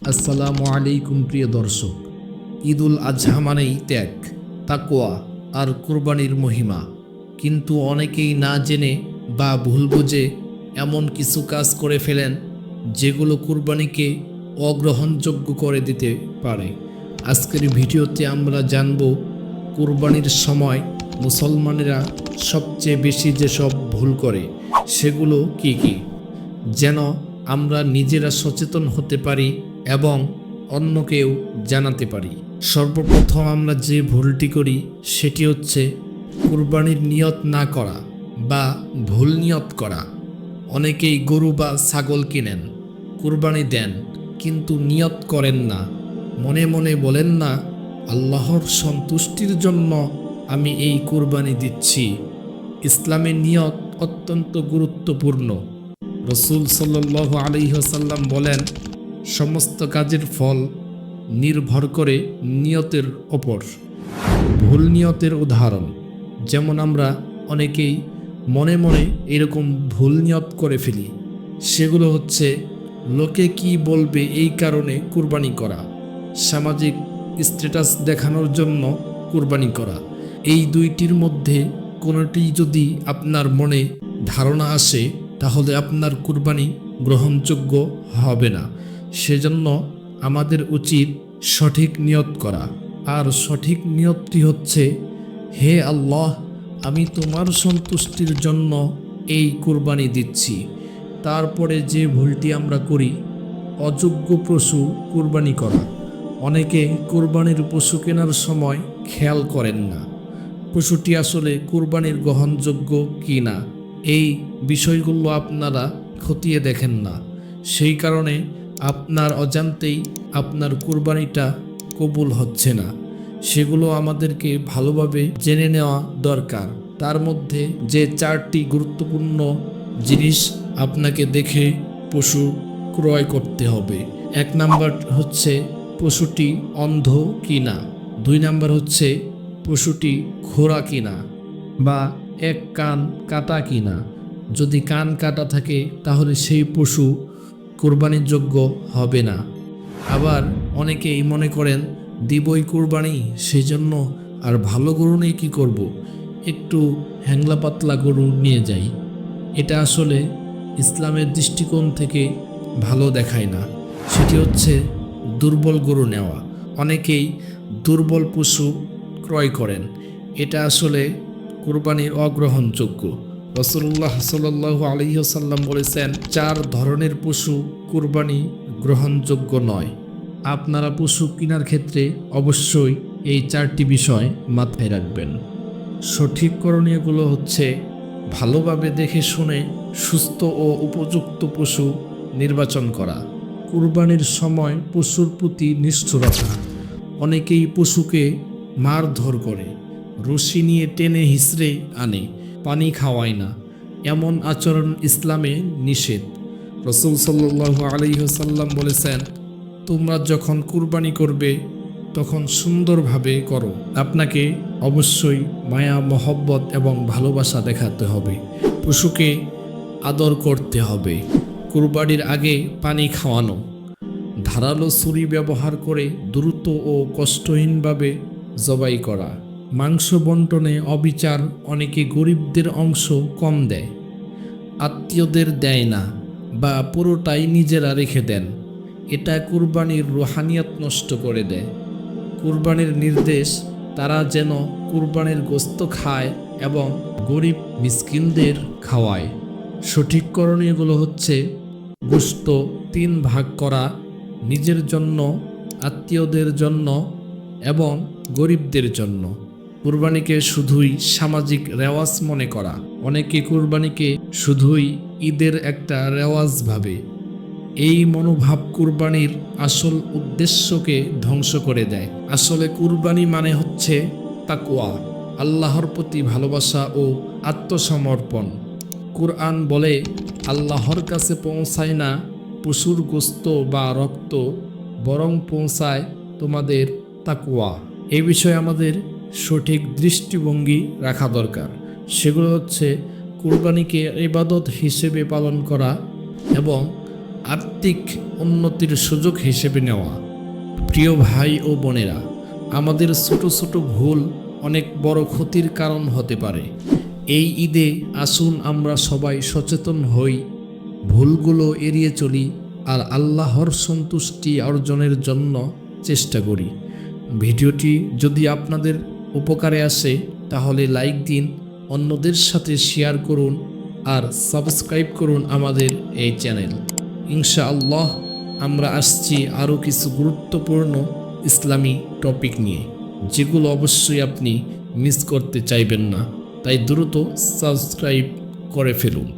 আসসালামু আলাইকুম প্রিয় দর্শক। ঈদুল আজহা মানেই ত্যাগ, তাকওয়া আর কুরবানির মহিমা। কিন্তু অনেকেই না জেনে বা ভুল বুঝে এমন কিছু কাজ করে ফেলেন যেগুলো কুরবানিকে অগ্রহণযোগ্য করে দিতে পারে। আজকের ভিডিওতে আমরা জানব কুরবানির সময় মুসলমানেরা সবচেয়ে বেশি যেসব ভুল করে সেগুলো কি কি, যেন আমরা নিজেরা সচেতন হতে পারি এবং অন্যকেও জানাতে পারি। সর্বপ্রথম আমরা যে ভুলটি করি সেটি হচ্ছে কুরবানির নিয়ত না করা বা ভুল নিয়ত করা। অনেকেই গরু বা ছাগল কিনেন, কুরবানি দেন, কিন্তু নিয়ত করেন না। মনে মনে বলেন না, আল্লাহর সন্তুষ্টির জন্য আমি এই কুরবানি দিচ্ছি। ইসলামের নিয়ত অত্যন্ত গুরুত্বপূর্ণ। রসুল সাল্লাল্লাহু আলাইহি ওয়াসাল্লাম বলেন, সমস্ত কাজের ফল নির্ভর করে নিয়তের ওপর। ভুল নিয়তের উদাহরণ, যেমন আমরা অনেকেই মনে মনে এরকম ভুল নিয়ত করে ফেলি। সেগুলো হচ্ছে লোকে কি বলবে এই কারণে কুরবানি করা, সামাজিক স্ট্যাটাস দেখানোর জন্য কুরবানি করা। এই দুইটির মধ্যে কোনোটি যদি আপনার মনে ধারণা আসে তাহলে আপনার কুরবানি গ্রহণযোগ্য হবে না। সেজন্য আমাদের উচিত সঠিক নিয়ত করা। আর সঠিক নিয়তটি হচ্ছে, হে আল্লাহ, আমি তোমার সন্তুষ্টির জন্য এই কুরবানি দিচ্ছি। তারপরে যে ভুলটি আমরা করি, অযোগ্য পশু কুরবানি করা। অনেকে কুরবানির পশু কেনার সময় খেয়াল করেন না পশুটি আসলে কুরবানির গ্রহণযোগ্য কি না। এই বিষয়গুলো আপনারা খতিয়ে দেখেন না, সেই কারণে আপনার অজান্তেই আপনার কুরবানিটা কবুল হচ্ছে না। সেগুলো আমাদেরকে ভালোভাবে জেনে নেওয়া দরকার। তার মধ্যে যে 4টি গুরুত্বপূর্ণ জিনিস আপনাকে দেখে পশু ক্রয় করতে হবে। 1 নাম্বার হচ্ছে পশুটি অন্ধ কিনা। 2 নাম্বার হচ্ছে পশুটি খোঁড়া কিনা বা এক কান কাটা কিনা। যদি কান কাটা থাকে তাহলে সেই পশু কোরবানির যোগ্য হবে না। আবার অনেকেই মনে করেন, দিবই কোরবানি, সেই জন্য আর ভালো গরু নিয়ে কী করব, একটু হ্যাংলা পাতলা গরু নিয়ে যাই। এটা আসলে ইসলামের দৃষ্টিকোণ থেকে ভালো দেখায় না। সেটি হচ্ছে দুর্বল গরু নেওয়া। অনেকেই দুর্বল পশু ক্রয় করেন, এটা আসলে কুরবানির অগ্রহণযোগ্য। রাসূলুল্লাহ সাল্লাল্লাহু আলাইহি ওয়াসাল্লাম বলেছেন, 4 ধরনের পশু কুরবানি গ্রহণযোগ্য নয়। আপনারা পশু কেনার ক্ষেত্রে অবশ্যই এই 4টি বিষয় মাথায় রাখবেন। সঠিক করণীয়গুলো হচ্ছে ভালোভাবে দেখে শুনে সুস্থ ও উপযুক্ত পশু নির্বাচন করা। কুরবানির সময় পশুর প্রতি নিষ্ঠুরতা। অনেকেই পশুকে মারধর করে, রশি নিয়ে টেনে হিঁচড়ে আনে, পানি খাওয়ায় না। এমন আচরণ ইসলামে নিষেধ। রাসূল সাল্লাল্লাহু আলাইহি ওয়াসাল্লাম বলেছেন, তোমরা যখন কুরবানি করবে তখন সুন্দরভাবে করো। আপনাকে অবশ্যই মায়া, মহব্বত এবং ভালোবাসা দেখাতে হবে। পশুকে আদর করতে হবে। কুরবানির আগে পানি খাওয়ানো। ধারালো ছুরি ব্যবহার করে দ্রুত ও কষ্টহীনভাবে জবাই করা। মাংস বন্টনে অবিচার। অনেকে গরিবদের অংশ কম দেয়, আত্মীয়দের দেয় না বা পুরোটাই নিজেরা রেখে দেন। এটা কুরবানির রুহানিয়ত নষ্ট করে দেয়। কুরবানির নির্দেশ, তারা যেন কুরবানির গোশত খায় এবং গরিব মিসকিনদের খাওয়ায়। সঠিক করণীয়গুলো হচ্ছে গোশত 3 ভাগ করা, নিজের জন্য, আত্মীয়দের জন্য এবং গরিবদের জন্য। কুরবানিকে শুধুই সামাজিক রেওয়াজ মনে করা। অনেকে কুরবানিকে শুধুই ঈদের একটা রেওয়াজ ভাবে। এই মনোভাব কুরবানির আসল উদ্দেশ্যকে ধ্বংস করে দেয়। আসলে কুরবানি মানে হচ্ছে তাকওয়া, আল্লাহর প্রতি ভালোবাসা ও আত্মসমর্পণ। কুরআন বলে, আল্লাহর কাছে পৌঁছায় না পশুর গোশত বা রক্ত, বরং পৌঁছায় তোমাদের তাকওয়া। এই বিষয়ে আমাদের সঠিক দৃষ্টিভঙ্গি রাখা দরকার। সেগুলো হচ্ছে কুরবানিকে ইবাদত হিসেবে পালন করা এবং আর্থিক উন্নতির সুযোগ হিসেবে নেওয়া। প্রিয় ভাই ও বোনেরা, আমাদের ছোট ছোট ভুল অনেক বড় ক্ষতির কারণ হতে পারে। এই ঈদে আসুন আমরা সবাই সচেতন হই, ভুলগুলো এড়িয়ে চলি আর আল্লাহর সন্তুষ্টি অর্জনের জন্য চেষ্টা করি। ভিডিওটি যদি আপনাদের উপকারে আসে তাহলে লাইক দিন, অন্যদের সাথে শেয়ার করুন আর সাবস্ক্রাইব করুন আমাদের এই চ্যানেল। ইনশাআল্লাহ আমরা আসছি আরও কিছু গুরুত্বপূর্ণ ইসলামী টপিক নিয়ে, যেগুলো অবশ্যই আপনি মিস করতে চাইবেন না। তাই দ্রুত সাবস্ক্রাইব করে ফেলুন।